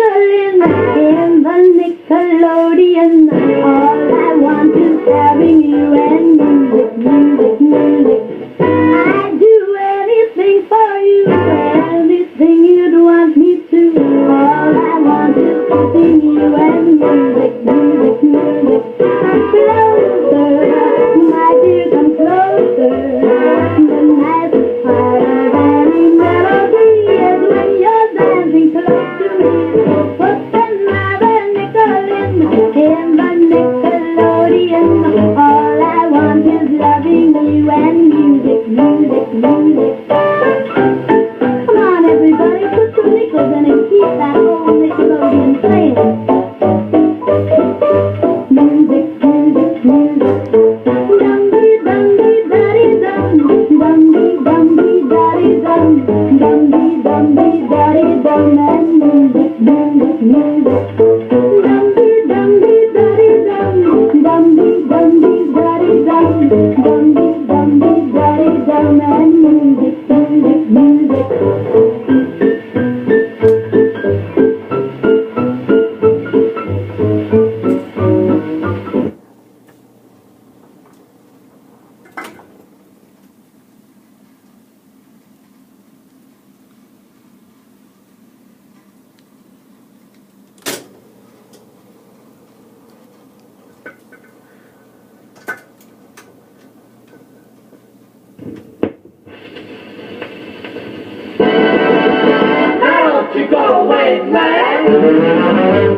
nickel in the Nickelodeon. All I want is having you and music, music, music. I'd do anything for you, anything you'd want me to. All I want is kissing you and music, music, music. Closer, my dear, come closer. The nicest part of any melody is when you're dancing close to me. Put another nickel in the Nickelodeon. All I want is loving you and music, music, music. Come on, everybody, put some nickels in and keep that old Nickelodeon playing. Music, music, music. Dum-dee, dum-dee, da-dee, dum. Dum-dee, dum-dee, da-dee, dum. Dum-dee, dum-dee, da-dee, dum. And music, music, music. Dum-dee, dum-dee, da-dee, dum. Dum-dee, dum-dee, da-dee, dum. Dum-dee, dum-dee, da-dee, dum. And music, music, music. You go away, man.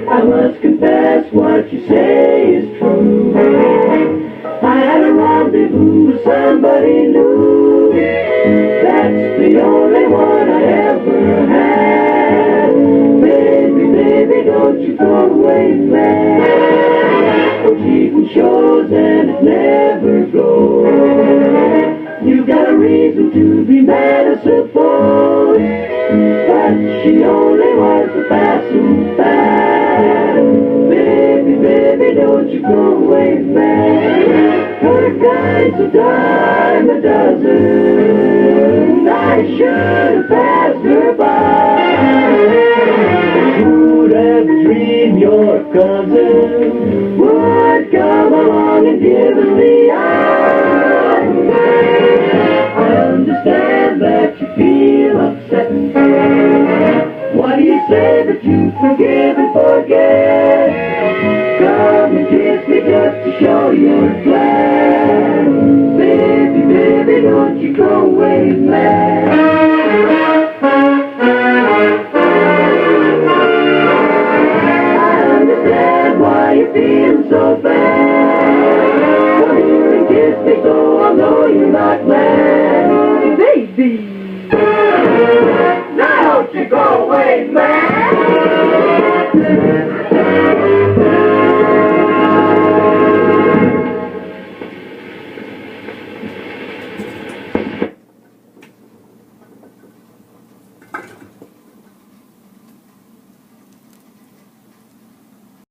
I must confess what you say is true. I had a rendezvous with somebody new. That's the only one I ever had. Baby, baby, don't you go away, man. Oh, cheating shows and it never goes. You got a reason to be mad, I suppose. But she only was a passing bad. Baby, baby, don't you go away, man. Her kind's a dime a dozen. I should have passed her by. Who'd ever dream your cousin would come along and give us the eye? I understand that you feel upset. Why do you say that you forgive and forget? Come and kiss me just to show you're glad. Baby, baby, don't you go away, man. I understand why you feel so bad. Come here and kiss me so I'll know you're not glad. Baby, now don't you go away, man.